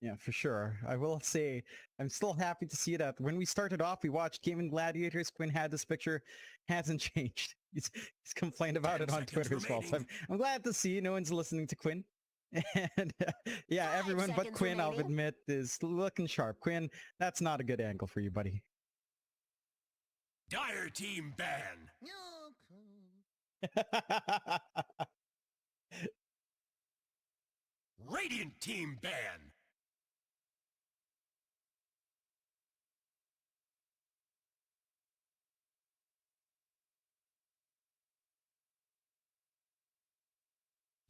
Yeah, for sure. I will say, I'm still happy to see that when we started off, we watched Gaimin Gladiators. Quinn had this picture, hasn't changed. He's complained about it on Twitter as well. So I'm glad to see no one's listening to Quinn. And yeah, everyone but Quinn, I'll admit, is looking sharp. Quinn, that's not a good angle for you, buddy. Dire team ban. Radiant team ban.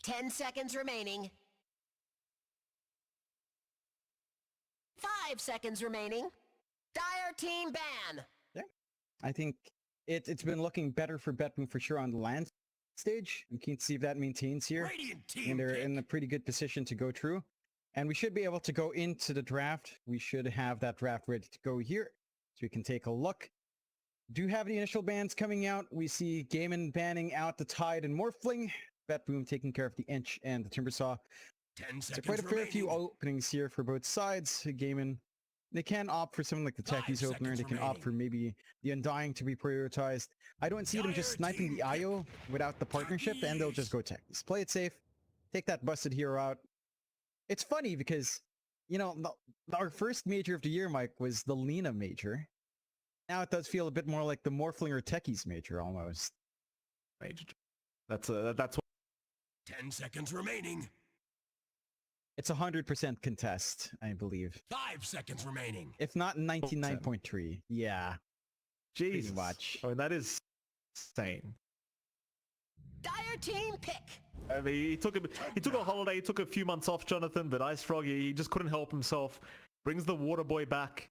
Ten seconds remaining. 5 seconds remaining. Dire team ban. Yeah, I think it's been looking better for BetBoom for sure on the land stage. I'm keen to see if that maintains here. And they're in a pretty good position to go through. And we should be able to go into the draft. We should have that draft ready to go here. So we can take a look. Do have the initial bans coming out. We see Gaimin banning out the Tide and Morphling. BetBoom taking care of the Inch and the Timbersaw. 10 seconds so quite a fair few openings here for both sides. Gaimin, they can opt for something like the Techies opener. They can opt for maybe the Undying to be prioritized. I don't see them just sniping the IO without the partnership, and they'll just go Techies. Play it safe. Take that busted hero out. It's funny because, you know, our first major of the year, Mike, was the Lina major. Now it does feel a bit more like the Morphling or Techies major almost. Major. That's what. 10 seconds remaining. It's 100% contest, I believe. 5 seconds remaining. If not 99.3. Yeah. Jesus. Pretty much. I mean, that is insane. Dire team pick. I mean, he took a holiday, he took a few months off, Jonathan, but Ice Frog, he just couldn't help himself. Brings the Water Boy back.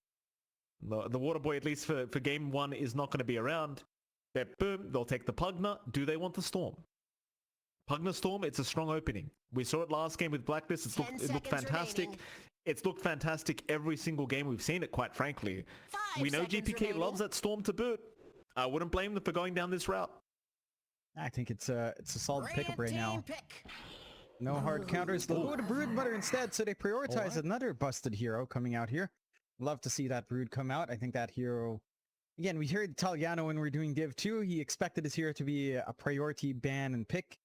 The Water Boy, at least for game one, is not going to be around. Boom, they'll take the Pugna. Do they want the Storm? Pugna Storm, it's a strong opening. We saw it last game with Blacklist. It looked fantastic. Remaining. It's looked fantastic every single game we've seen it, quite frankly. We know GPK remaining. Loves that Storm to boot. I wouldn't blame them for going down this route. I think it's a solid pickup right now. No hard counters. They'll go to Broodmother instead, so they prioritize another busted hero coming out here. Love to see that Brood come out. I think that hero... Again, we heard Italiano when we were doing Div 2. He expected his hero to be a priority ban and pick.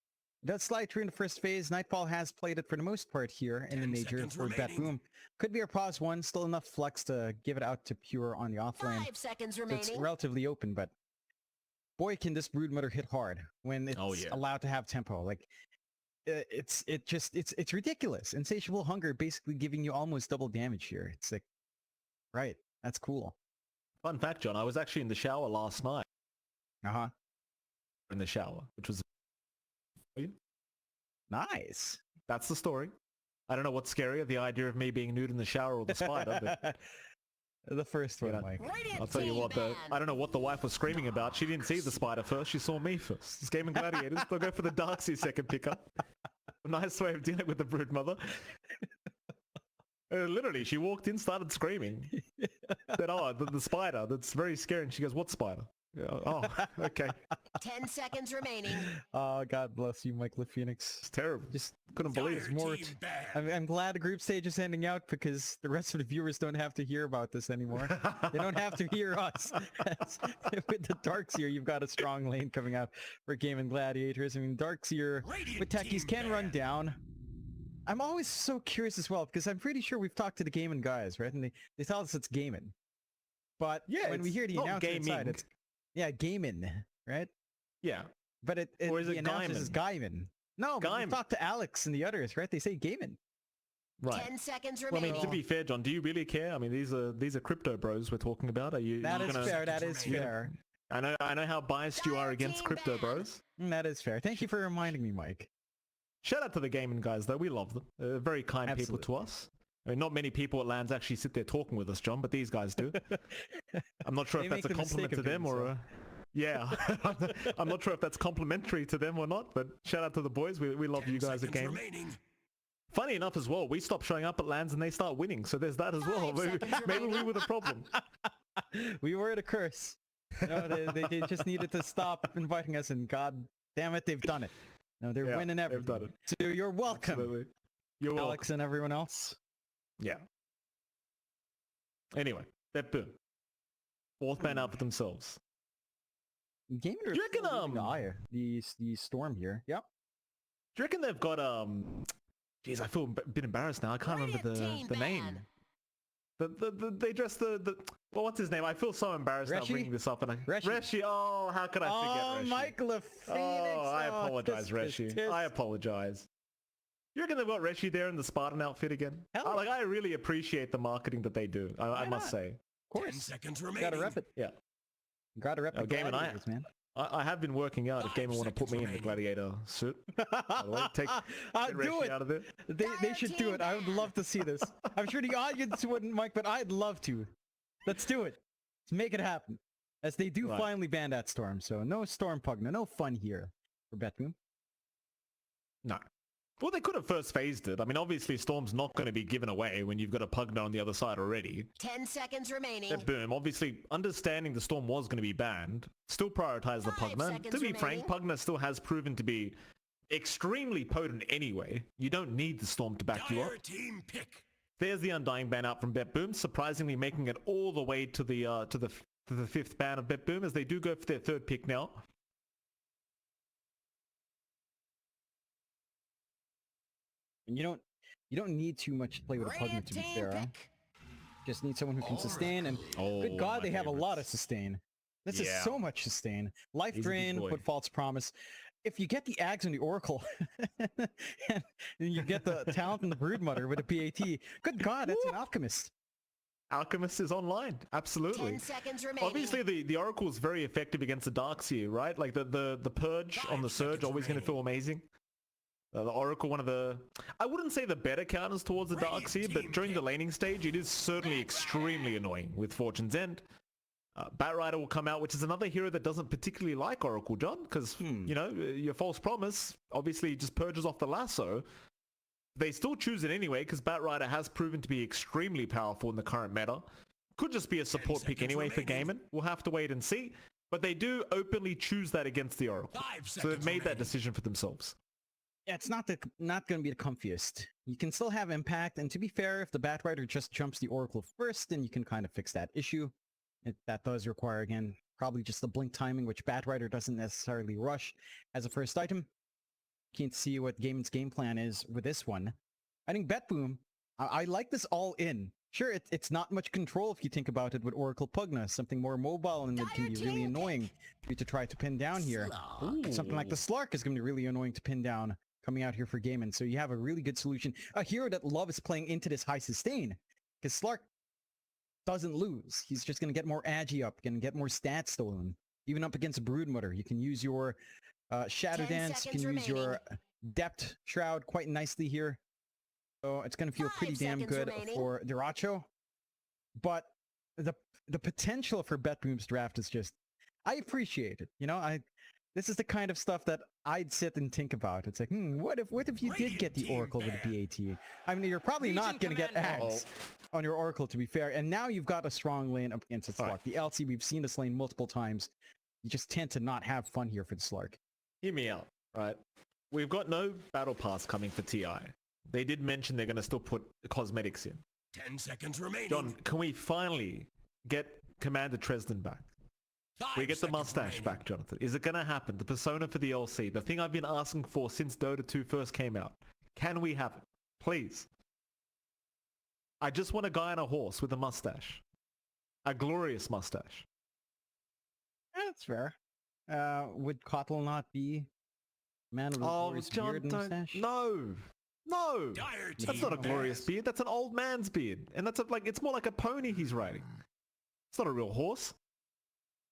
It does slide through in the first phase. Nightfall has played it for the most part here in the major for BetBoom. Could be a pause one. Still enough flex to give it out to Pure on the offlane. 5 seconds remaining. So it's relatively open, but boy, can this Broodmother hit hard when it's allowed to have tempo. Like it's ridiculous. Insatiable Hunger basically giving you almost double damage here. It's like, right, that's cool. Fun fact, John, I was actually in the shower last night. In the shower, which was nice. That's the story. I don't know what's scarier, the idea of me being nude in the shower or the spider, but... The first one, Mike. I'll tell you what, I don't know what the wife was screaming about. She didn't see the spider first. She saw me first. It's Gaimin Gladiators. They'll go for the Darkseid second pickup. A nice way of dealing with the Broodmother. Literally, she walked in, started screaming. Said, oh, the spider. That's very scary. And she goes, what spider? Oh, okay. 10 seconds remaining. Oh, God bless you, Michael Phoenix. It's terrible. Just couldn't believe it. More. I'm glad the group stage is ending out because the rest of the viewers don't have to hear about this anymore. They don't have to hear us. With the Darkseer, you've got a strong lane coming out for Gaimin Gladiators. I mean, Darkseer with Techies can run down. I'm always so curious as well because I'm pretty sure we've talked to the Gaimin guys, right? And they tell us it's Gaimin. But yeah, when we hear the announcement inside, it's Gaimin, right? Yeah. But or is it announcers is Gaimin. No, but we talked to Alex and the others, right? They say Gaimin. Right. 10 seconds remaining. Well, I mean, to be fair, John, do you really care? I mean, these are crypto bros we're talking about. Are you? That is fair. That is fair. I know how biased you are against crypto bros. That is fair. Thank you for reminding me, Mike. Shout out to the Gaimin guys, though. We love them. They're very kind people to us. I mean, not many people at LANs actually sit there talking with us, John, but these guys do. I'm not sure if that's a compliment to them or a... Yeah. I'm not sure if that's complimentary to them or not, but shout out to the boys. We love you guys at Gaimin. Funny enough as well, we stop showing up at LANs and they start winning, so there's that as well. Maybe we were the problem. We were the curse. No, they just needed to stop inviting us, and God damn it, they've done it. No, they're winning everything. They've done it. So you're welcome. Absolutely. You're Alex welcome. And everyone else. Yeah. Anyway, BetBoom. Fourth ban out for themselves. Gaimin Do you reckon, the storm here. Yep. Do you reckon they've got Jeez, I feel a bit embarrassed now. I can't remember the name. They dress well, what's his name? I feel so embarrassed now bringing this up. And Reshi. Oh, how could I forget Reshi? Oh, Michael Phoenix. Oh, I apologize, Reshi. I apologize. You reckon they've got Reshi there in the Spartan outfit again? Hell Like, I really appreciate the marketing that they do. I must say. Of course. 10 seconds remaining. Gotta rep it. Yeah. Gotta rep the Gaimin, Gladiators, man. I have been working out. If Gaimin want to put me in the gladiator suit, by the way, take do Reshi it. out of there. They should do it. I would love to see this. I'm sure the audience wouldn't, Mike, but I'd love to. Let's do it. Let's make it happen. As they do finally ban that storm, so no storm Pugna, no fun here for BetBoom. No. Well, they could have first phased it. I mean, obviously, Storm's not going to be given away when you've got a Pugna on the other side already. 10 seconds remaining. BetBoom, obviously, understanding the Storm was going to be banned, still prioritize the 5 Pugna. seconds To be frank, remaining. Pugna still has proven to be extremely potent anyway. You don't need the Storm to back you up. Dire team pick. There's the Undying ban out from BetBoom, surprisingly making it all the way to the fifth ban of BetBoom, as they do go for their third pick now. And you don't need too much to play with a Pugna, Red to be team fair. Huh? pick. Just need someone who can sustain, and good Oh, God, my they have a lot of favorites. sustain. This is Yeah. so much sustain. Life He's a big Drain, boy. put False Promise. If you get the Ags and the Oracle, and you get the Talent and the Broodmother with a PAT, good God, that's an Alchemist. Alchemist is online, absolutely. 10 seconds remaining. Obviously, the Oracle is very effective against the Darkseer, right? Like the Purge on the 5 Surge, seconds always going to feel amazing. The Oracle, one of the, I wouldn't say the better counters towards the Brilliant Darkseer, but team during the pick. laning stage, it is certainly extremely annoying with Fortune's End. Batrider will come out, which is another hero that doesn't particularly like Oracle, John, because, you know, your False Promise obviously just purges off the lasso. They still choose it anyway, because Batrider has proven to be extremely powerful in the current meta. Could just be a support pick seconds anyway for remaining. Gaimin. We'll have to wait and see. But they do openly choose that against the Oracle. 5 So they've seconds made that remaining. decision for themselves. Yeah, it's not going to be the comfiest. You can still have impact, and to be fair, if the Batrider just jumps the Oracle first, then you can kind of fix that issue. That does require, again, probably just the blink timing, which Batrider doesn't necessarily rush as a first item. Keen to see what Gaimin's game plan is with this one. I think BetBoom, I like this all in. Sure, it's not much control if you think about it with Oracle Pugna, something more mobile and it can be really annoying for you to try to pin down here. Something like the Slark is going to be really annoying to pin down coming out here for Gaimin, so you have a really good solution. A hero that loves playing into this high sustain, because Slark doesn't lose. He's just going to get more agi up, going to get more stats stolen. Even up against Broodmother, you can use your Shadow 10 Dance, you can seconds use your Depth Shroud quite nicely here. So it's going to feel 5 pretty damn seconds good remaining. for Diracho. But the potential for BetBoom's draft is just, I appreciate it. You know, this is the kind of stuff that I'd sit and think about. It's like, what if you did get the Oracle with the BAT? I mean, you're probably not going to get Axe on your Oracle, to be fair. And now you've got a strong lane up against the Slark. Right. The LC, we've seen this lane multiple times. You just tend to not have fun here for the Slark. Hear me out, right? We've got no battle pass coming for TI. They did mention they're going to still put cosmetics in. 10 seconds remaining. John, can we finally get Commander Tresden back? 5 We get the seconds mustache remaining. back, Jonathan. Is it going to happen? The persona for the LC, the thing I've been asking for since Dota 2 first came out. Can we have it? Please. I just want a guy on a horse with a mustache. A glorious mustache. That's fair. Would Kotl not be man with a Oh, glorious John, beard and don't... mustache? No! No! Dire That's team not a glorious pass. beard. That's an old man's beard. And that's it's more like a pony he's riding. It's not a real horse.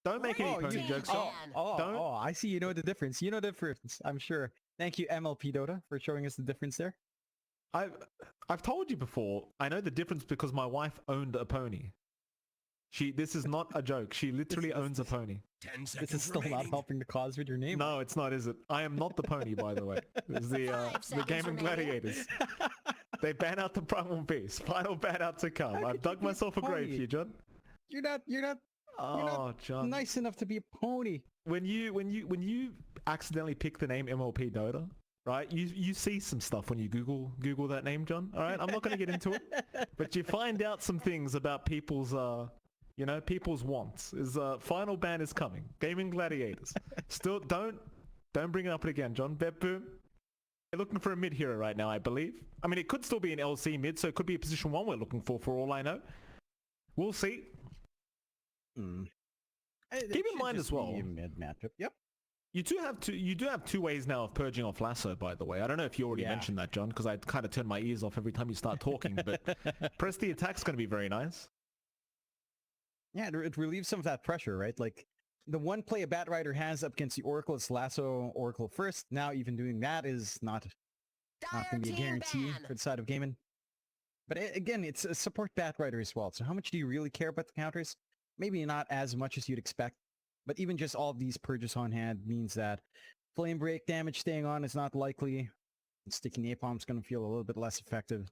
Don't make any Oh, pony you- jokes. oh. Don't- I see you know the difference. You know the difference, I'm sure. Thank you, MLP Dota, for showing us the difference there. I've told you before, I know the difference because my wife owned a pony. This is not a joke. She literally owns a pony. 10 This seconds is still remaining. not helping the cause with your name. No, it's not, is it? I am not the pony, by the way. It's the 5 seconds Gaimin remaining. Gladiators. They ban out the Primal Beast. Final ban out to come. I've dug myself a grave pony? here, John. You're not Oh, John. nice enough to be a pony. When you accidentally pick the name MLP Dota, right? You see some stuff when you Google that name, John. All right, I'm not going to get into it, but you find out some things about people's people's wants. Final ban is coming. Gaimin Gladiators. Still don't bring it up again, John. BetBoom. They're looking for a mid hero right now, I believe. I mean, it could still be an LC mid, so it could be a position 1 we're looking for all I know. We'll see. Keep in mind as well. Mid matchup. Yep. You do have two ways now of purging off lasso, by the way. I don't know if you already mentioned that, John, because I kind of turn my ears off every time you start talking, but press the attack's going to be very nice. Yeah, it relieves some of that pressure, right? Like, the one play a Bat Rider has up against the Oracle is lasso Oracle first. Now even doing that is not going to be a guarantee for the side of Gaimin. But again, it's a support Bat Rider as well. So how much do you really care about the counters? Maybe not as much as you'd expect. But even just all of these purges on hand means that Flame Break damage staying on is not likely. Sticking Napalm is going to feel a little bit less effective.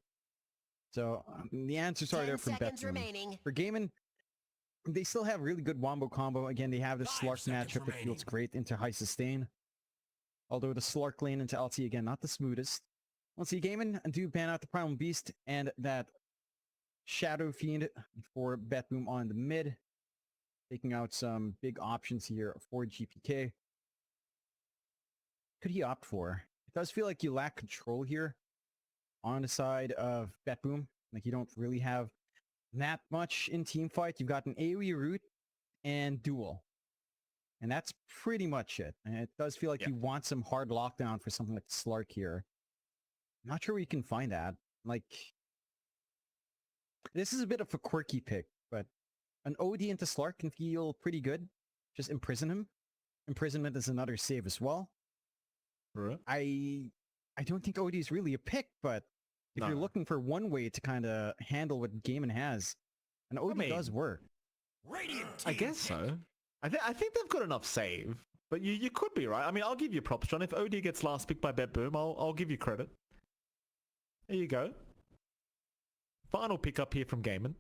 So the answers are there from BetBoom. For Gaimin, they still have really good wombo combo. Again, they have the Slark matchup that feels great into high sustain. Although the Slark lane into LT, again, not the smoothest. Let's see, Gaimin do ban out the Primal Beast and that Shadow Fiend for BetBoom on the mid. Taking out some big options here for GPK. Could he opt for? It does feel like you lack control here on the side of BetBoom. Like, you don't really have that much in team fight. You've got an AoE root and duel. And that's pretty much it. And it does feel like you want some hard lockdown for something like Slark here. I'm not sure where you can find that. Like, this is a bit of a quirky pick, but an OD into Slark can feel pretty good. Just imprison him. Imprisonment is another save as well. Right. I don't think OD is really a pick, but if you're looking for one way to kind of handle what Gaimin has, an OD does work. I guess so. I think they've got enough save, but you could be right. I mean, I'll give you props, John. If OD gets last pick by BetBoom, I'll give you credit. There you go. Final pick up here from Gaimin.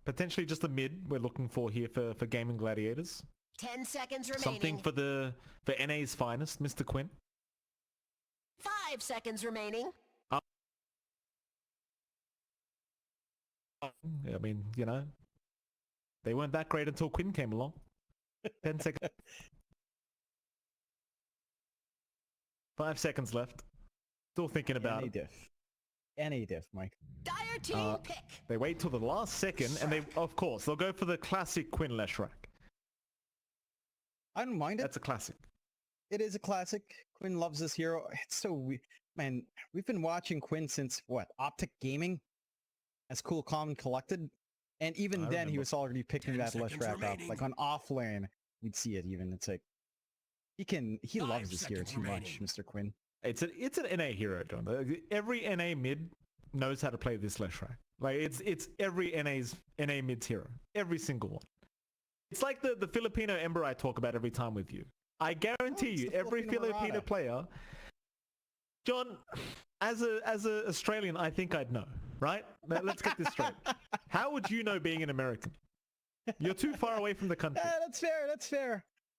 Potentially just a mid we're looking for here for Gaimin Gladiators. 10 seconds remaining. Something for NA's finest, Mr. Quinn. 5 seconds remaining. I mean, they weren't that great until Quinn came along. 10 seconds. 5 seconds left. Still thinking about it. NA diff, Mike. Dire team pick. They wait till the last second, and they'll go for the classic Quinn Leshrac. I don't mind it. That's a classic. It is a classic. Quinn loves this hero. It's so weird. Man, we've been watching Quinn since, what, Optic Gaming? As Cool, Calm, and Collected? And even then, he was already picking that Leshrac up. Like, on offlane, we'd see it even. It's like, he loves this hero too much, Mr. Quinn. It's an NA hero, John. Every NA mid knows how to play this Leshrac. Like, it's every NA mid's hero. Every single one. It's like the Filipino Ember I talk about every time with you. I guarantee you, every Filipino player, John, as a Australian, I think I'd know, right? Let's get this straight. How would you know being an American? You're too far away from the country.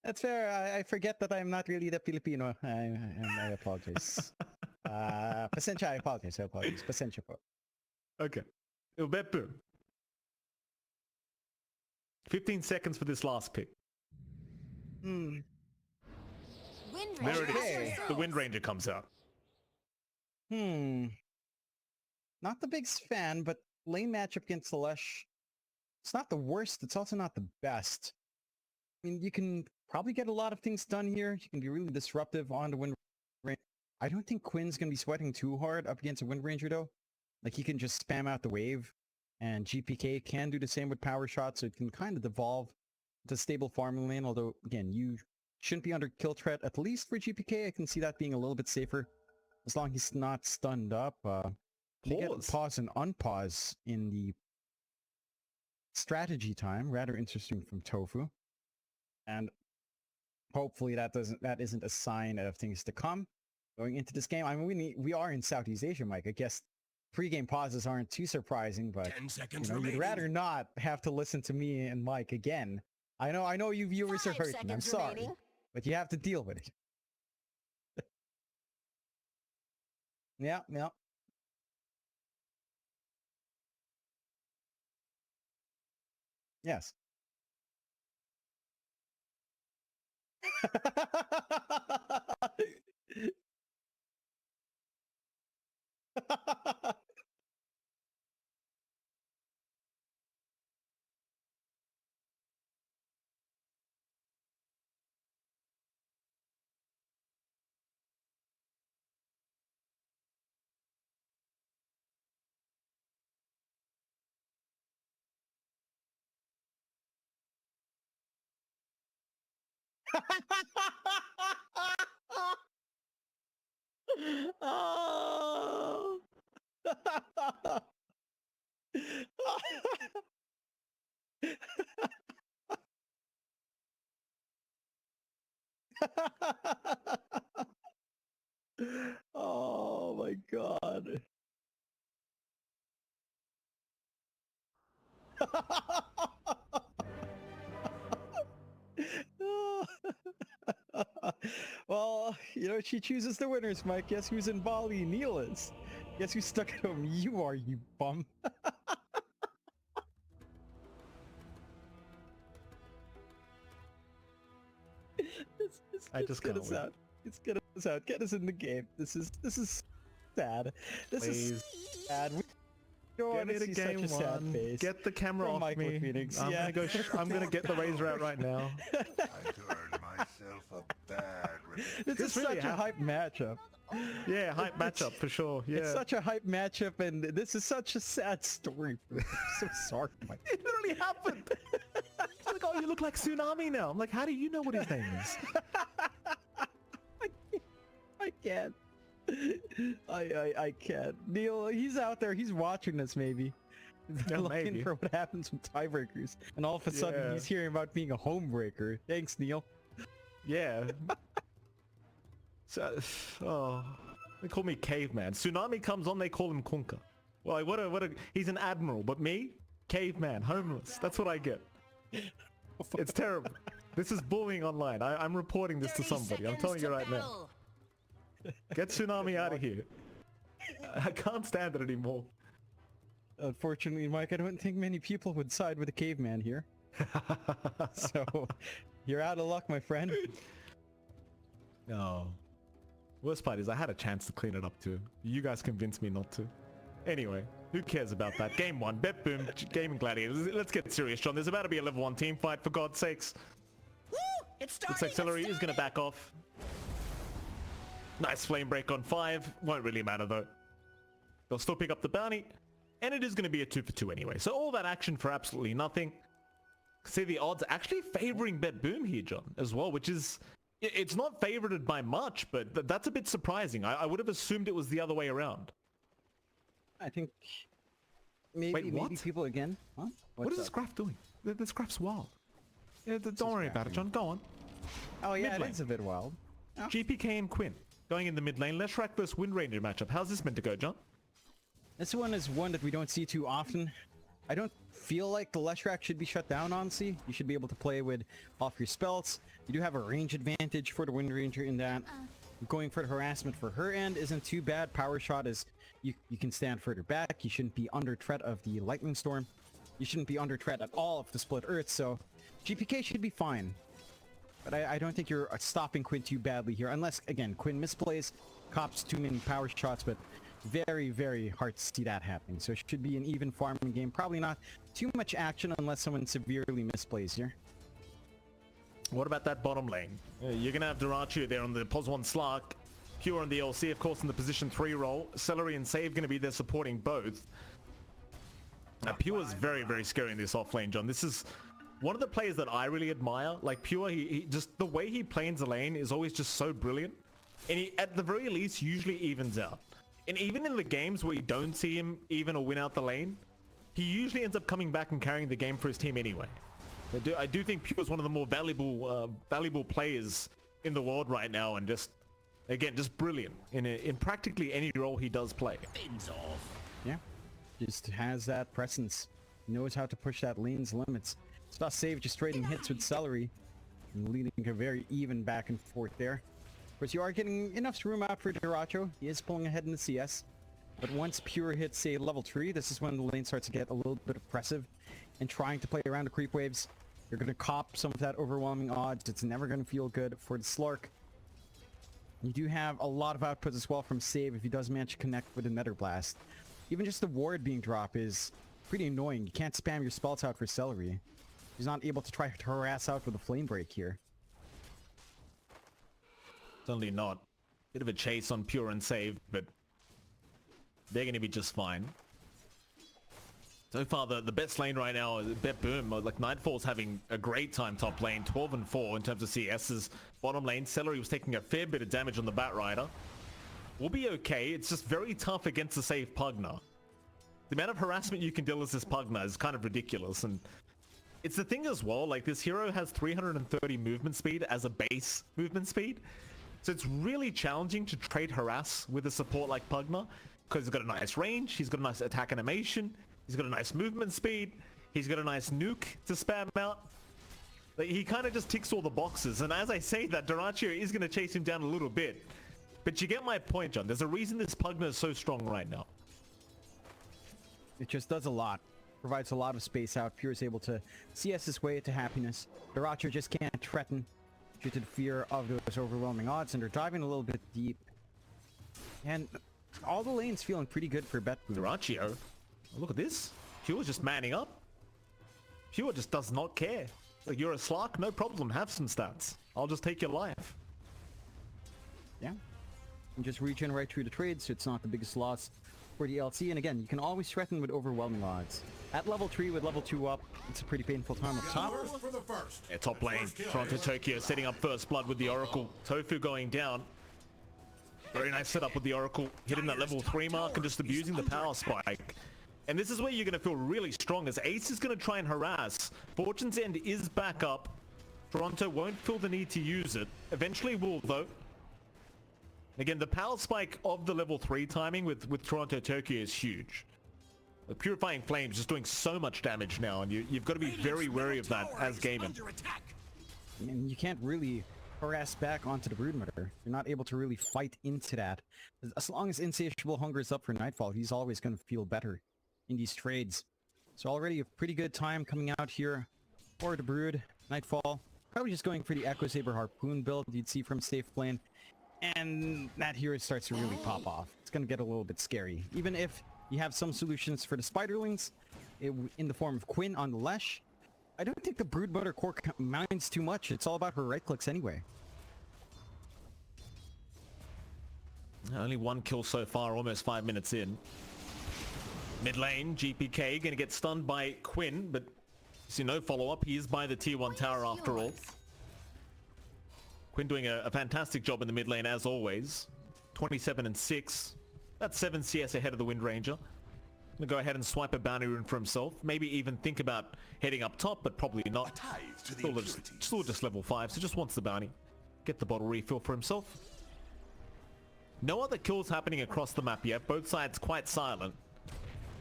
That's fair. I forget that I'm not really the Filipino. I apologize. Pasensya, I apologize. Pasensya po. Okay. BetBoom. 15 seconds for this last pick. Wind There it Ranger. is. The Wind Ranger comes out. Not the biggest fan, but lane matchup against Lesh, it's not the worst. It's also not the best. I mean, you can probably get a lot of things done here. You can be really disruptive on the Wind Ranger. I don't think Quinn's going to be sweating too hard up against a Wind Ranger, though. Like, he can just spam out the wave, and GPK can do the same with power shots, so it can kind of devolve to stable farming lane, although, again, you shouldn't be under kill threat, at least for GPK. I can see that being a little bit safer, as long as he's not stunned up. They get pause and unpause in the strategy time. Rather interesting from Tofu. And hopefully that isn't a sign of things to come going into this game. I mean, we are in Southeast Asia, Mike. I guess pre-game pauses aren't too surprising, but 10 seconds you'd rather not have to listen to me and Mike again. I know you viewers are hurting. I'm sorry, but you have to deal with it. Yeah, yeah. Yes. Oh. Oh my god. Well, you know, she chooses the winners, Mike. Guess who's in Bali? Neil is. Guess who's stuck at home? You are, you bum. I just get can't us wait. out. Let's get us out. Get us in the game. This is sad. This Please. is sad. We don't Get want me to to see such game a sad one. face. Get the camera From off Michael me. Phoenix, I'm yeah. gonna go. I'm gonna get the razor out right now. I earned myself a bad This is really such a hype matchup. Yeah, hype matchup for sure. Yeah. It's such a hype matchup, and this is such a sad story. I'm so sorry, Mike. It literally happened. It's like, oh, you look like Tsunami now. I'm like, how do you know what his name is? I can't. I can't. Neil, he's out there. He's watching us, maybe. Yeah, Looking maybe. for what happens with tiebreakers, and all of a sudden Yeah. he's hearing about being a home breaker. Thanks, Neil. Yeah. So, oh, they call me caveman. Tsunami comes on, they call him Kunka. Well, what a, he's an admiral, but me, caveman, homeless. That's what I get. It's terrible. This is bullying online. I'm reporting this to 30 somebody. I'm seconds telling you to right now. battle. Get Tsunami out of here. I can't stand it anymore. Unfortunately, Mike, I don't think many people would side with the caveman here. So, you're out of luck, my friend. No. Worst part is I had a chance to clean it up too. You guys convinced me not to. Anyway, who cares about that? Game 1, BetBoom, Gaimin Gladiators. Let's get serious, John. There's about to be a level 1 team fight, for God's sakes. Woo! It's starting. Looks like Celery it's is going to starting. back off. Nice flame break on 5. Won't really matter though. They'll still pick up the bounty. And it is going to be a 2 for 2 anyway. So all that action for absolutely nothing. See, the odds actually favoring BetBoom here, John, as well, which is... It's not favorited by much, but that's a bit surprising. I would have assumed it was the other way around. I think maybe Wait, what? maybe people again. Huh? What is What's this graph doing? This graph's wild. Yeah, don't is worry about it, graphing? John. Go on. Oh yeah, Mid it lane. is a bit wild. Oh. GPK and Quinn going in the mid lane. Leshrac versus Wind Ranger matchup. How's this meant to go, John? This one is one that we don't see too often. I don't feel like the Leshrac should be shut down, honestly. You should be able to play with off your spells. You do have a range advantage for the Wind Ranger in that. Going for the harassment for her end isn't too bad. Power Shot is, you can stand further back. You shouldn't be under threat of the Lightning Storm. You shouldn't be under threat at all of the Split Earth, so GPK should be fine. But I don't think you're stopping Quinn too badly here, unless, again, Quinn misplays, cops too many power shots, but very, very hard to see that happening. So it should be an even farming game. Probably not too much action unless someone severely misplays here. What about that bottom lane? You're going to have Durachu there on the Pos1 Slark. Pure on the LC, of course, in the position 3 role. Celery and Save going to be there supporting both. Pure is very, very scary in this off lane, John. This is one of the players that I really admire. Like Pure, he just, the way he plays the lane is always just so brilliant. And he, at the very least, usually evens out. And even in the games where you don't see him even or win out the lane, he usually ends up coming back and carrying the game for his team anyway. I do think Pure is one of the more valuable players in the world right now, and just, again, just brilliant in practically any role he does play. Fins off. Yeah, just has that presence. Knows how to push that lane's limits. Saw Save just trading hits with Celery, and leading a very even back and forth there. Of course, you are getting enough room out for Duracho. He is pulling ahead in the CS. But once Pure hits, say, level 3, this is when the lane starts to get a little bit oppressive. And trying to play around the creep waves, you're going to cop some of that overwhelming odds. It's never going to feel good for the Slark. You do have a lot of output as well from Save if he does manage to connect with a Nether Blast. Even just the ward being dropped is pretty annoying. You can't spam your spells out for Celery. He's not able to try to harass out with a Flame Break here. Certainly not. Bit of a chase on Pure and Save, but they're going to be just fine. So far, the best lane right now is BetBoom. Like, Nightfall's having a great time top lane, 12-4 in terms of CS's. Bottom lane, Celery was taking a fair bit of damage on the Batrider. We'll be okay. It's just very tough against the safe Pugna. The amount of harassment you can deal as this Pugna is kind of ridiculous, and it's the thing as well, like, this hero has 330 movement speed as a base movement speed, so it's really challenging to trade harass with a support like Pugna, because he's got a nice range, he's got a nice attack animation, he's got a nice movement speed, he's got a nice nuke to spam out. Like, he kind of just ticks all the boxes, and as I say that, Duracho is going to chase him down a little bit. But you get my point, John. There's a reason this Pugna is so strong right now. It just does a lot. Provides a lot of space out. Pure is able to CS his way to happiness. Duracho just can't threaten due to the fear of those overwhelming odds, and they're diving a little bit deep. And all the lanes feeling pretty good for BetBoom. Duracho, look at this. Pure just manning up. Pure just does not care. Like, you're a Slark, no problem. Have some stats. I'll just take your life. Yeah. And just regenerate through the trade, so it's not the biggest loss for the LC. And again, you can always threaten with overwhelming odds. At level 3 with level 2 up, it's a pretty painful time up top. Yeah, top lane. Toronto Tokyo setting up first blood with the Oracle. Tofu going down. Very nice setup with the Oracle. Hitting that level 3 mark and just abusing the power spike. And this is where you're going to feel really strong, as Ace is going to try and harass. Fortune's End is back up. Toronto won't feel the need to use it. Eventually will, though. Again, the power spike of the level 3 timing with Toronto Tokyo is huge. The Purifying Flames just doing so much damage now, and you've got to be very wary of that as Gaimin. And you can't really harass back onto the Broodmother. You're not able to really fight into that. As long as Insatiable Hunger is up for Nightfall, he's always going to feel better in these trades. So already a pretty good time coming out here for the Brood. Nightfall, probably just going for the Echo Saber Harpoon build you'd see from Safe Lane. And that hero starts to really pop off. It's going to get a little bit scary. Even if you have some solutions for the Spiderlings in the form of Quinn on the Lesh, I don't think the Broodmother core minds too much. It's all about her right clicks anyway. Only one kill so far, almost 5 minutes in. Mid lane, GPK going to get stunned by Quinn, but you see no follow-up. He is by the tier 1 tower after all. Quinn doing a fantastic job in the mid lane as always. 27 and 6. That's 7 CS ahead of the Wind Ranger. Gonna go ahead and swipe a bounty rune for himself. Maybe even think about heading up top, but probably not. Still just level 5, so just wants the bounty. Get the bottle refill for himself. No other kills happening across the map yet. Both sides quite silent.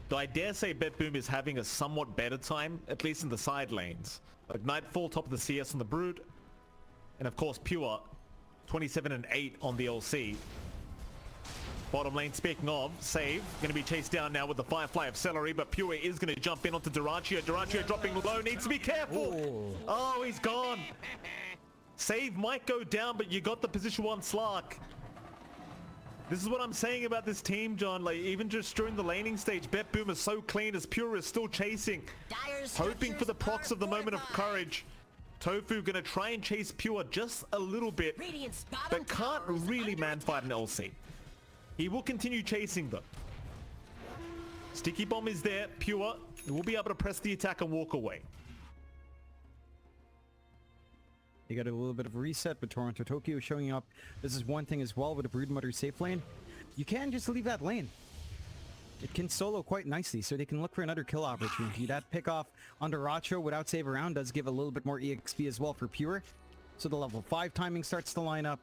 Though I dare say BetBoom is having a somewhat better time, at least in the side lanes. Like Nightfall, top of the CS on the Brood. And of course, Pure, 27 and 8 on the LC. Bottom lane, speaking of, Save, going to be chased down now with the Firefly of Celery, but Pure is going to jump in onto Duracho. Duracho dropping low, needs to be careful. Ooh. Oh, he's gone. Save might go down, but you got the position 1 Slark. This is what I'm saying about this team, John. Like, even just during the laning stage, BetBoom is so clean as Pure is still chasing. Hoping for the procs of the moment of courage. Tofu gonna try and chase Pure just a little bit, but can't really man-fight an LC. He will continue chasing them. Sticky Bomb is there. Pure will be able to press the attack and walk away. You got a little bit of a reset, but Toronto Tokyo showing up. This is one thing as well with a Broodmother safe lane. You can just leave that lane. It can solo quite nicely, so they can look for another kill opportunity. That pick off on Duracho without save around does give a little bit more EXP as well for Pure. So the level 5 timing starts to line up.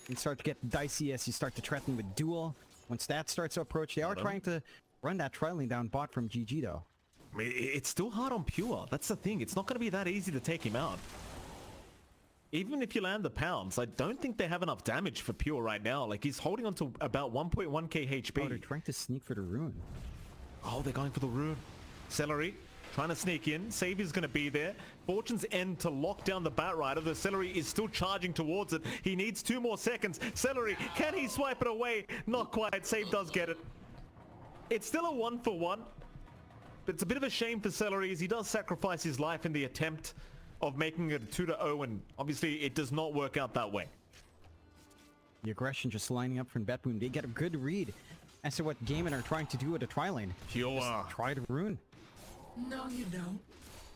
You start to get dicey as you start to threaten with duel. Once that starts to approach, they are trying to run that tri-lane down bot from GG though. I mean, it's still hard on Pure. That's the thing. It's not going to be that easy to take him out. even if you land the pounds, I don't think they have enough damage for Pure right now. Like, he's holding on to about 1.1k HP. Oh, they're trying to sneak for the rune. Oh, they're going for the rune. Celery trying to sneak in. Savior's going to be there. Fortune's End to lock down the Batrider. The Celery is still charging towards it. He needs 2 more seconds. Celery, can he swipe it away? Not quite. Save does get it. It's still a 1-for-1. But it's a bit of a shame for Celery as he does sacrifice his life in the attempt of making it 2-0, and obviously it does not work out that way. The aggression just lining up from BetBoom. They get a good read as to what Gaimin are trying to do with the tri-lane. Pure. Just try to rune. No, you don't.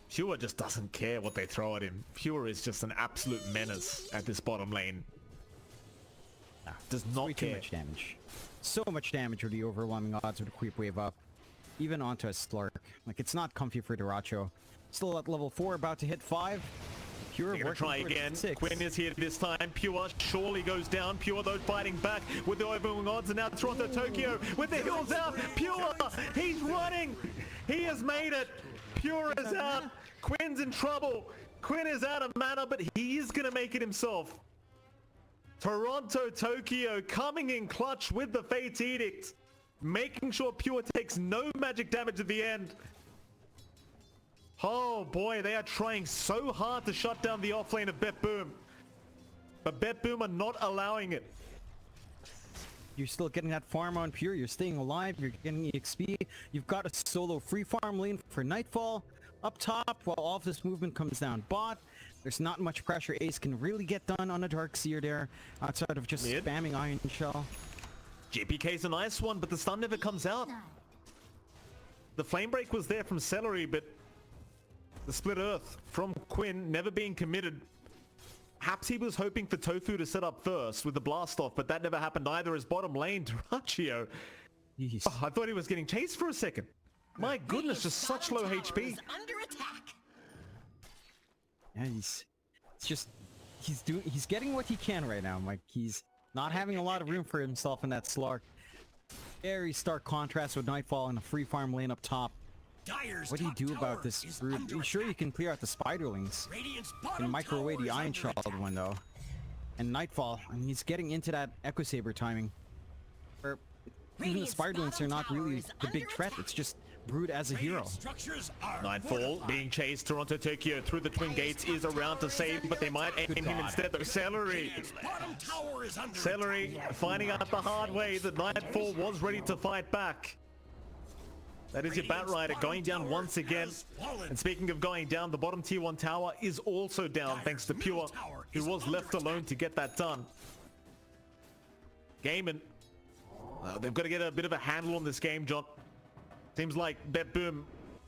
Pure just doesn't care what they throw at him. Pure is just an absolute menace at this bottom lane. Does not Way care. too much damage. So much damage with the overwhelming odds with a creep wave up. Even onto a Slark. Like, it's not comfy for Duracho. Still at level 4, about to hit 5. Pure They're gonna working try towards again. 6. Quinn is here this time. Pure surely goes down. Pure though fighting back with the overwhelming odds, and now Toronto Tokyo with the heels out. Pure, he's running. He has made it. Pure is out. Quinn's in trouble. Quinn is out of mana, but he is gonna make it himself. Toronto Tokyo coming in clutch with the Fate Edict, making sure Pure takes no magic damage at the end. Oh boy, they are trying so hard to shut down the offlane of BetBoom. But BetBoom are not allowing it. You're still getting that farm on Pure, you're staying alive, you're getting EXP. You've got a solo free farm lane for Nightfall up top while all of this movement comes down bot. There's not much pressure Ace can really get done on a Darkseer there outside of just Mid. spamming Iron Shell. JPK's a nice one, but the stun never comes out. The flame break was there from Celery, but the split earth from Quinn never being committed. Perhaps he was hoping for Tofu to set up first with the blast off, but that never happened either as bottom lane Duracho. Jeez. Oh, I thought he was getting chased for a second. My goodness, just such low HP. Under attack. Yeah, he's getting what he can right now. Like, he's not having a lot of room for himself in that Slark. Very stark contrast with Nightfall and a free farm lane up top. Dyer's What do you top do tower about this is brood? under Sure, you attack. can clear out the spiderlings Radiant's and bottom microwave tower the is Iron under Shell attack. one though. And Nightfall, I mean, he's getting into that Echo Saber timing. Or even the Radiant's spiderlings are not bottom really tower is the big under threat. attack. It's just Brood as a hero. Radiant structures are Nightfall fortified. being chased. Toronto Tokyo through the twin gates is around to save, but they might aim him instead though. Celery. Radiant's bottom tower is under Celery finding out the hard way that Nightfall was ready to fight back. That is your Batrider going down once again. And speaking of going down, the bottom tier 1 tower is also down thanks to Pure, who was left alone to get that done. Gaimin, they've got to get a bit of a handle on this game, John. Seems like BetBoom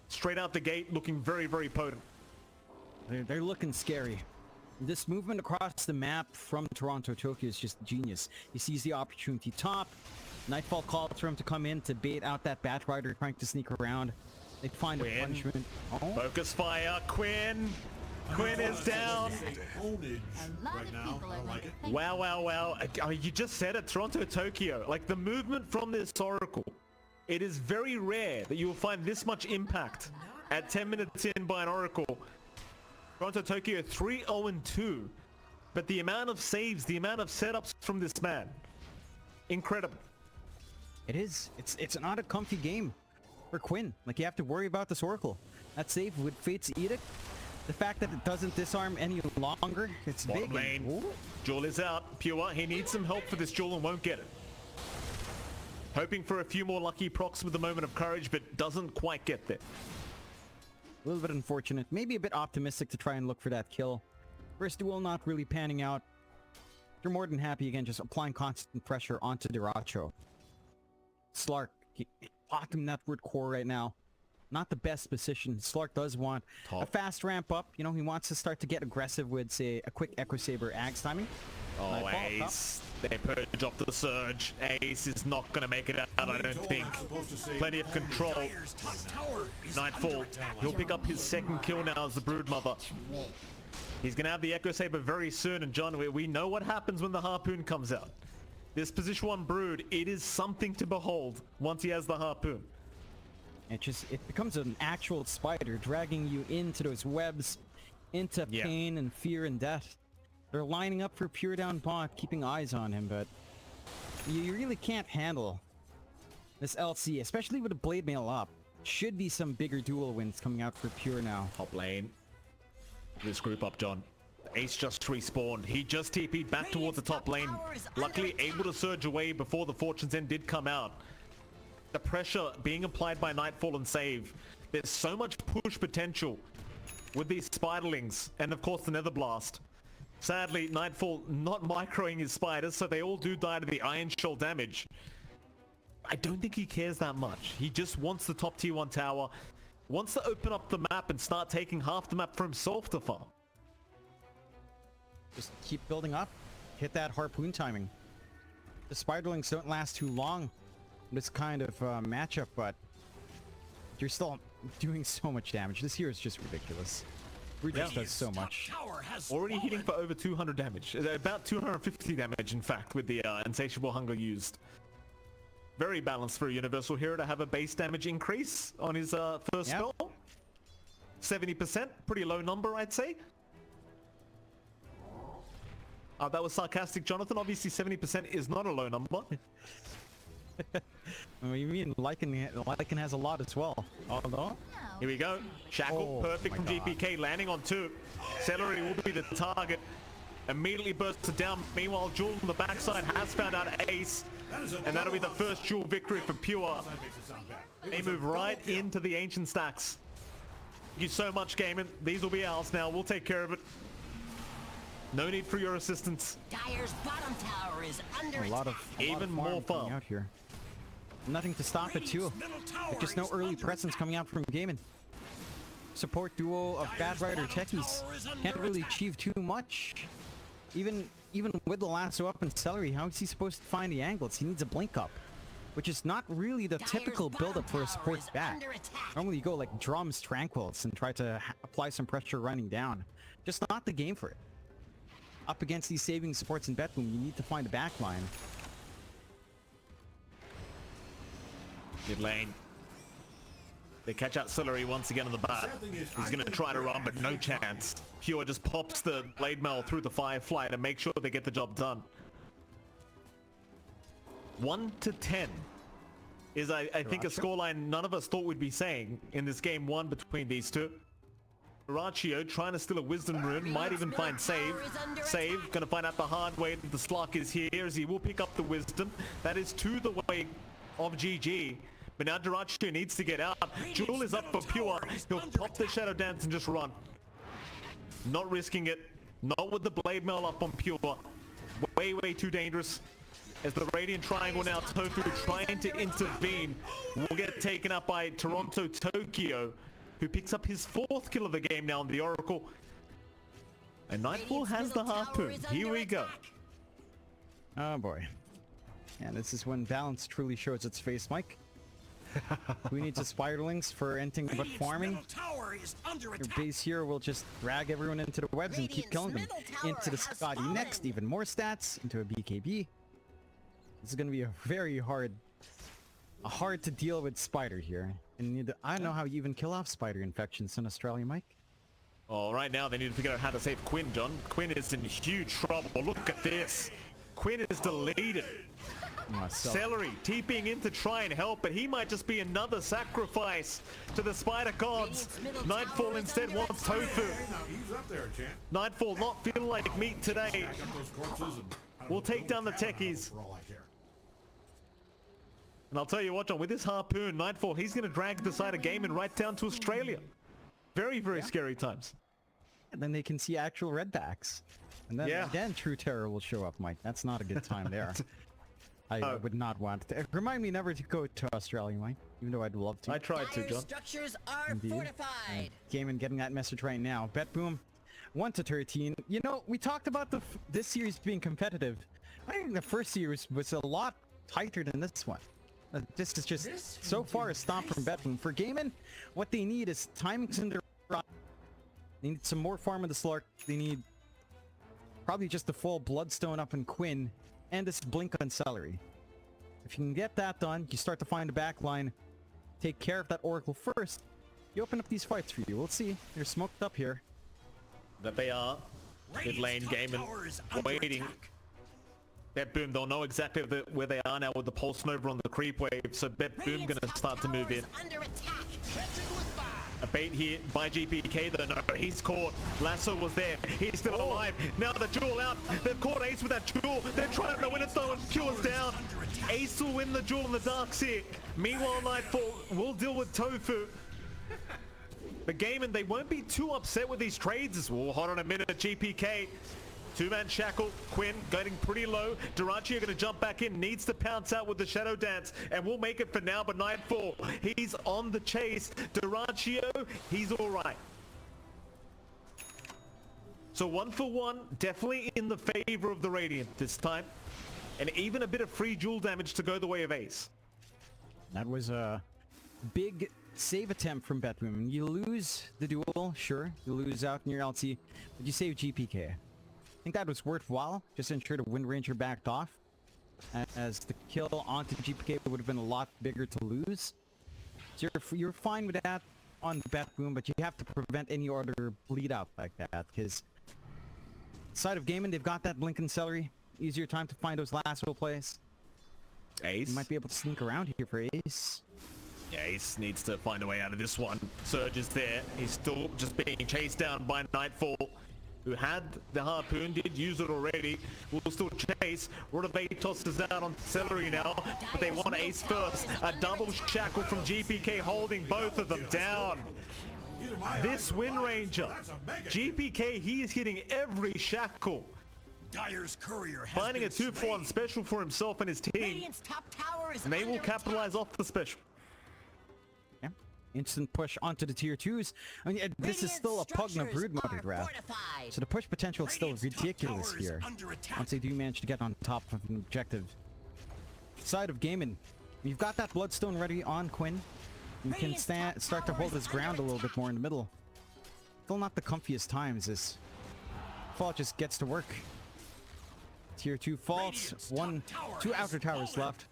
straight out the gate looking very, very potent. They're looking scary. This movement across the map from Toronto Tokyo is just genius. He sees the opportunity top. Nightfall calls for him to come in to bait out that Batrider trying to sneak around. They find a Quinn. punishment. Oh, Focus fire, Quinn. Quinn is down. Right now, I like it. Wow, wow, wow. I mean, you just said it, Toronto Tokyo. Like, the movement from this Oracle, it is very rare that you will find this much impact at 10 minutes in by an Oracle. Toronto Tokyo 3-0-2. But the amount of saves, the amount of setups from this man, incredible. it is. It's not a comfy game for Quinn. Like, you have to worry about this Oracle. That save with Fate's Edict. The fact that it doesn't disarm any longer, it's Bottom big. lane, Ooh. Jewel is out. Pure, he needs some help for this Jewel and won't get it. Hoping for a few more lucky procs with the moment of courage, but doesn't quite get there. A little bit unfortunate. Maybe a bit optimistic to try and look for that kill. First duel not really panning out. You're more than happy again, just applying constant pressure onto Duracho. Slark, bottom network core right now. Not the best position. Slark does want a Top. fast ramp up. You know, he wants to start to get aggressive with, say, a quick Echo Saber Axe timing. Oh, Nightfall, top. Ace. They purge off the surge. Ace is not going to make it out, I don't think. Plenty of control. Dyer's top tower is Nightfall. under attack. He'll pick up his second kill now as the Broodmother. He's going to have the Echo Saber very soon, and John, we know what happens when the Harpoon comes out. This position 1 Brood, it is something to behold once he has the Harpoon. It becomes an actual spider dragging you into those webs, into Yeah. pain and fear and death. They're lining up for Pure down bot, keeping eyes on him, but you really can't handle this LC, especially with a Blade Mail up. Should be some bigger duel wins coming out for Pure now. Top lane. This group up, John. Ace just respawned. He just TP'd back towards the top lane. Luckily able to surge away before the Fortune's End did come out. The pressure being applied by Nightfall and Save. There's so much push potential with these Spiderlings and of course the Nether Blast. Sadly, Nightfall not microing his spiders, so they all do die to the Iron Shell damage. I don't think he cares that much. He just wants the top tier 1 tower. Wants to open up the map and start taking half the map for himself to farm. Just keep building up. Hit that harpoon timing. The Spiderlings don't last too long in this kind of matchup, but you're still doing so much damage. This here is just ridiculous. Radius does so much. Already hitting for over 200 damage. About 250 damage, in fact, with the Insatiable Hunger used. Very balanced for a Universal Hero to have a base damage increase on his first spell. 70%, pretty low number, I'd say. That was sarcastic, Jonathan. Obviously, 70% is not a low number. What you mean? Lycan has a lot as well. Oh no! Here we go. Shackle, perfect from GPK, landing on 2. Celery will be the target. Immediately bursts it down. Meanwhile, Jewel on the backside has found out Ace. And that'll be the first Jewel victory for Pure. They move right into the Ancient Stacks. Thank you so much, Gaimin. These will be ours now. We'll take care of it. No need for your assistance. Dire's bottom tower is under attack. Even more farm out here. Nothing to stop it too. There's just no early presence coming out from Gaimin. Support duo of Bad Rider Techies can't really achieve too much. Even with the lasso up and Celery, how is he supposed to find the angles? He needs a blink up, which is not really the typical build-up for a support back. Normally you go like drums, tranquils, and try to apply some pressure running down. Just not the game for it. Up against these saving supports in BetBoom, you need to find a back line. Mid lane. They catch out Celery once again on the bat. He's going to try to run, but no chance. Pure just pops the Blade Mail through the Firefly to make sure they get the job done. 1 to 10 is, I think, a scoreline none of us thought we'd be saying in this game 1 between these two. Ratio trying to steal a Wisdom Rune, might even find Save. Save, gonna find out the hard way that the Slug is here, as he will pick up the Wisdom. That is to the way of GG. But now Duracho needs to get out. Jewel is up for Pure. He'll pop the Shadow Dance and just run. Not risking it. Not with the Blade Mail up on Pure. Way too dangerous. As the Radiant Triangle now, Tofu trying to intervene. Will get taken up by Toronto Tokyo, who picks up his 4th kill of the game now on the Oracle. And Nightfall has the harpoon. Here we go. Oh boy. And this is when balance truly shows its face, Mike. Who needs a Spiderlings for anything but farming? Your base here will just drag everyone into the webs and keep killing them. Into the Scotty next, even more stats, into a BKB. This is going to be a very hard to deal with Spider here. And I don't know how you even kill off Spider infections in Australia, Mike. Oh, right now they need to figure out how to save Quinn, John. Quinn is in huge trouble. Look at this. Quinn is deleted. Celery TPing in to try and help, but he might just be another sacrifice to the Spider Gods. Nightfall instead wants Tofu. Nightfall not feeling like meat today. We'll take down the techies. And I'll tell you what, John, with this harpoon, Nightfall, he's going to drag the side of Gaimin right down to Australia. Very scary times. And then they can see actual redbacks. And then again, True Terror will show up, Mike. That's not a good time there. I would not want to. Remind me never to go to Australia, Mike. Even though I'd love to. I tried to, John. Structures are fortified. Gaimin getting that message right now. BetBoom, 1 to 13. You know, we talked about this series being competitive. I think the first series was a lot tighter than this one. This is just so far a stomp from BetBoom. For Gaimin, what they need is timings in their run. They need some more farm of the Slark. They need probably just the full Bloodstone up in Quinn and this blink on Celery. If you can get that done, you start to find a back line. Take care of that Oracle first. You open up these fights for you. We'll see. They're smoked up here. That they are. Mid lane Gaimin waiting. BetBoom, they'll know exactly where they are now with the Pulse Nova on the creep wave, so BetBoom gonna start to move in. A bait here by GPK though, no, he's caught. Lasso was there, he's still alive. Now the duel out, they've caught Ace with that duel. They're trying to win it though, and Cure's down. Ace will win the duel in the darks here. Meanwhile, Nightfall will deal with Tofu. But Gaimin, they won't be too upset with these trades. Well, hold on a minute, GPK. Two-man shackle, Quinn getting pretty low. Durachio gonna jump back in, needs to pounce out with the Shadow Dance, and we'll make it for now, but Nightfall, he's on the chase. Durachio, he's all right. So 1 for 1, definitely in the favor of the Radiant this time. And even a bit of free jewel damage to go the way of Ace. That was a big save attempt from BetBoom. You lose the duel, sure, you lose out in your LT, but you save GPK. I think that was worthwhile, just to ensure the Wind Ranger backed off, as the kill onto GPK would have been a lot bigger to lose. So you're fine with that on BetBoom, but you have to prevent any other bleed out like that, because side of Gaimin, they've got that Blink and Celery, easier time to find those lasso plays. Ace You might be able to sneak around here for Ace. Yeah, Ace needs to find a way out of this one. Surge is there, he's still just being chased down by Nightfall, who had the harpoon, did use it already, will still chase. Rotovatos is out on Celery now, but they want Ace first. A double shackle from GPK holding both of them down. This Wind Ranger, GPK, he is hitting every shackle. Dyer's courier has Finding a 2-for-1 special for himself and his team, Radiant's top tower is and they will under capitalize off the special. Yeah, instant push onto the tier 2s. I mean, this is still a Pugna Broodmother draft, so the push potential is still ridiculous here. Once they do manage to get on top of an objective. Side of Gaimin, you've got that Bloodstone ready on Quinn. You can start to hold his ground a little bit more in the middle. Still not the comfiest times as Fall just gets to work. Tier 2 falls, 2 outer towers left.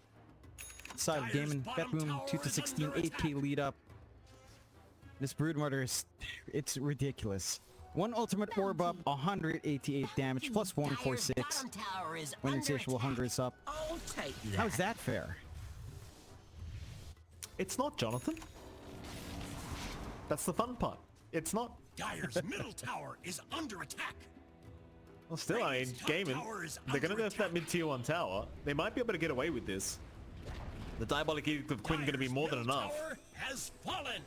Side of Gaimin, BetBoom 2-16, 8k lead up. This Broodmother is, it's ridiculous. 1 ultimate orb up, 188 damage, plus 146. When Insatiable Hunger is up. How is that fair? It's not, Jonathan. That's the fun part. It's not. Dyer's middle tower is under attack. Well, still, I mean, Gaimin, they're going to go for that mid-tier 1 tower. They might be able to get away with this. The Diabolic Edict of Quinn going to be more than enough. Tower has fallen.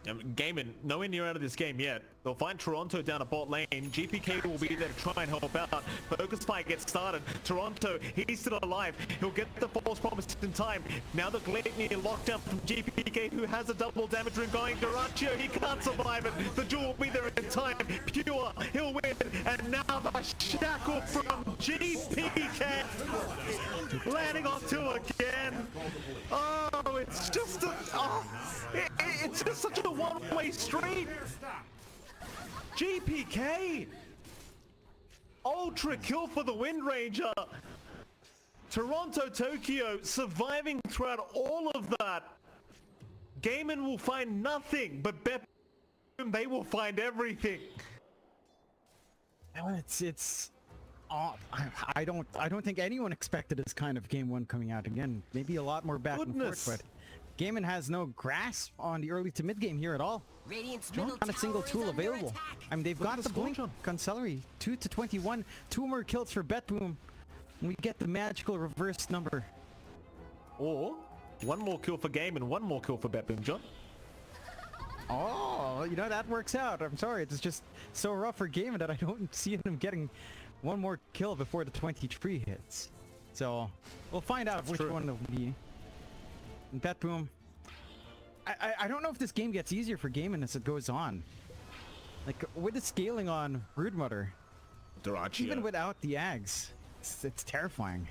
Gaimin, nowhere near out of this game yet. They'll find Toronto down a bot lane. GPK will be there to try and help out. Focus fight gets started. Toronto, he's still alive. He'll get the false promise in time. Now the Gladney lockdown from GPK, who has a double damage ring going. Durachio, he can't survive it. The duel will be there in time. Pure, he'll win. And now the shackle from GPK. Landing on 2 again. Oh, it's just a... Oh, it's just such a one-way street. GPK. Ultra kill for the Wind Ranger. Toronto, Tokyo surviving throughout all of that. Gaimin will find nothing, but BetBoom, they will find everything. It's I don't think anyone expected this kind of game 1 coming out again. Maybe a lot more back and forth, but Gaimin has no grasp on the early to mid game here at all. Not a single tool available. I mean, they've got the Blink on Celery. 2-21, 2 more kills for BetBoom. And we get the magical reverse number. Or 1 more kill for Gaimin, 1 more kill for BetBoom, John. Oh, you know, that works out. I'm sorry, it's just so rough for Gaimin that I don't see him getting 1 more kill before the 23 hits. So we'll find out which one it'll be. And BetBoom, I don't know if this game gets easier for Gaimin as it goes on. Like, with the scaling on Broodmother, even without the Ags, it's terrifying.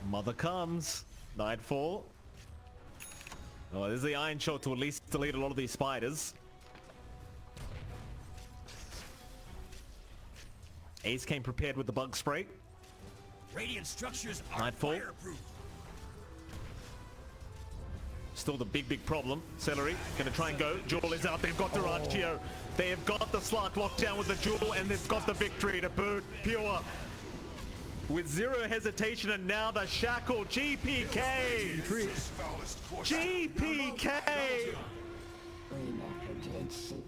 Mother comes. Nightfall. Oh, there's the Iron Shot to at least delete a lot of these spiders. Ace came prepared with the bug spray. Radiant structures are Nightfall. fireproof. Still the big problem. Celery gonna try and go. Jewel is out. They've got Durachio. They have got the Slark locked down with the Jewel, and they've got the victory to boot. Pure with zero hesitation, and now the shackle. GPK. GPK.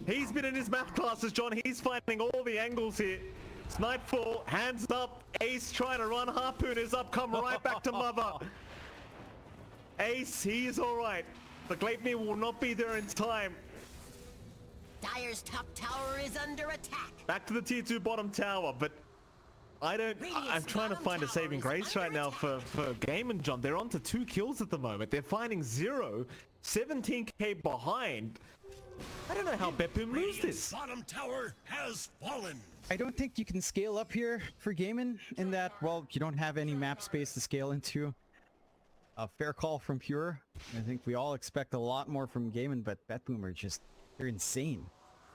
He's been in his math classes, John. He's finding all the angles here. It's Nightfall, hands up. Ace trying to run. Harpoon is up. Come right back to mother. Ace, he is all right. The Gleipnir will not be there in time. Dire's top tower is under attack. Back to the tier 2 bottom tower, but I'm trying to find a saving grace right now for Gaimin, John. They're on to 2 kills at the moment. They're finding 0, 17k behind. I don't know how BetBoom lose this. Bottom tower has fallen. I don't think you can scale up here for Gaimin in that, well, you don't have any map space to scale into. A fair call from Pure. I think we all expect a lot more from Gaimin, but BetBoom are just, they're insane.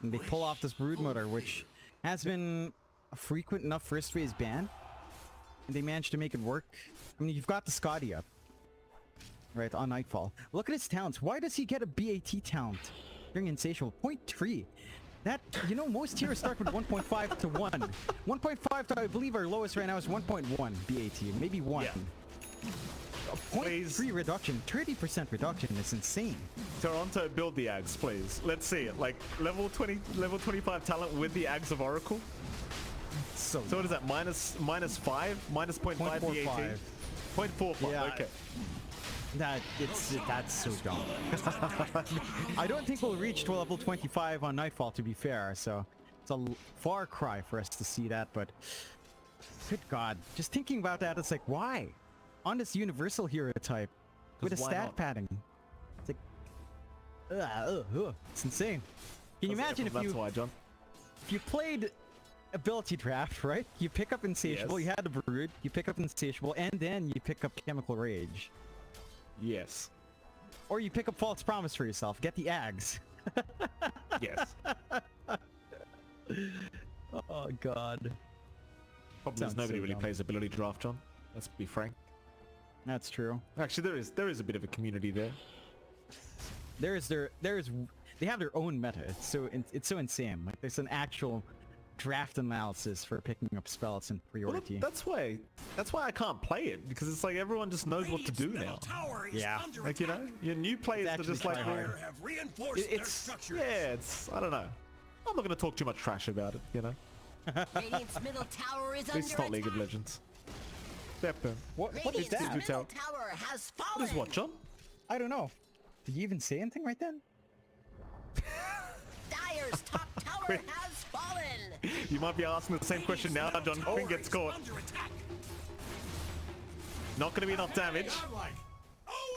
And they pull off this Brood Motor, which has been a frequent enough first phase ban. And they managed to make it work. I mean, you've got the Scotty up. Right, on Nightfall. Look at his talents. Why does he get a BAT talent? During Insatiable. 0.3. That, you know, most tiers start with 1.5 to 1. 1.5 to, I believe, our lowest right now is 1.1 BAT. Maybe 1. Yeah. A 0.3 reduction, 30% reduction is insane. Toronto, build the Ags, please. Let's see it. Like, level 20, level 25 talent with the Ags of Oracle. So what is that? Minus 5? Minus 0.5 BAT? 0.45, yeah, okay. That's so dumb. I don't think we'll reach to level 25 on Nightfall, to be fair, so it's a far cry for us to see that, but good God, just thinking about that, it's like, why? On this universal hero type with a stat padding. It's like, it's insane. Can you imagine if you played ability draft, right? You pick up Insatiable, you had the Brood, you pick up Insatiable, and then you pick up Chemical Rage. Yes. Or you pick up False Promise for yourself. Get the Ags. Yes. Oh God. Problem is nobody really plays ability draft, John. Let's be frank. That's true. Actually, there is a bit of a community there. They have their own meta. It's so insane. Like there's an actual draft analysis for picking up spells and priority. Well, that's why I can't play it, because it's like everyone just knows what to do now. Yeah. Like, you know, your new players are just like, it's I don't know. I'm not gonna talk too much trash about it, you know. Radiant's middle tower is under it's not League of Legends. What is that? Middle tower has fallen. What is what, John? I don't know. Did you even say anything right then? Dire's top tower has fallen. You might be asking the same question now, John. Quinn gets caught. Not going to be enough damage.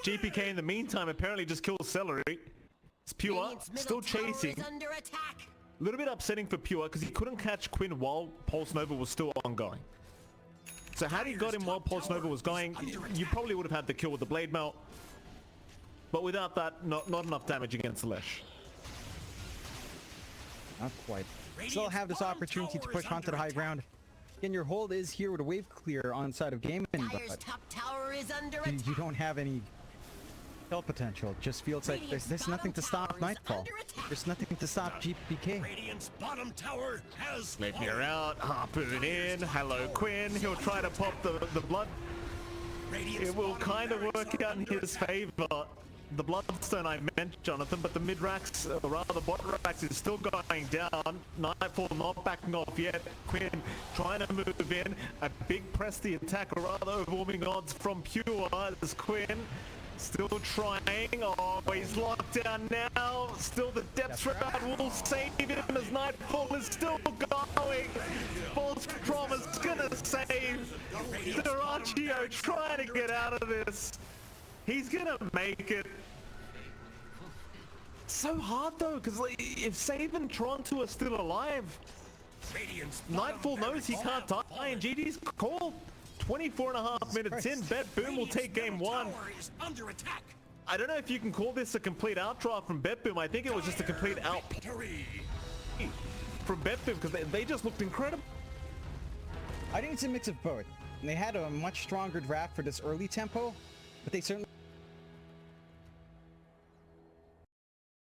GPK in the meantime apparently just kills Celery. It's Pure, still chasing. A little bit upsetting for Pure because he couldn't catch Quinn while Pulse Nova was still ongoing. So had he got him while Pulse Nova was going, you probably would have had the kill with the Blade Melt. But without that, not enough damage against Lesh. Not quite. Still have this opportunity to push onto the high ground. Again, your hold is here with a wave clear on side of Gaimin, but top tower is under you don't have any kill potential. It just feels like there's nothing to stop Nightfall. There's nothing to stop GPK. Radiant's bottom tower has Gleipnir out, Harpoon in, hello Quinn, he'll try to pop the blood. It will kind of work out in his favor. The Bloodstone I meant, Jonathan, but the mid-racks, or rather the bot racks, is still going down. Nightfall not backing off yet. Quinn trying to move in. A big press the attack, or rather overwhelming odds from Pure as Quinn still trying. Oh, he's locked down now. Still the depth shroud will save him as Nightfall is still going. False Promise gonna save Durachio trying to get out of this. He's gonna make it. So hard though, because like, if Save and Toronto are still alive, Nightfall knows he can't die, and GG's called. 24.5 minutes in, BetBoom will take game 1. I don't know if you can call this a complete outdraft from BetBoom. I think it was just a complete out from BetBoom, because they just looked incredible. I think it's a mix of both. They had a much stronger draft for this early tempo, but they certainly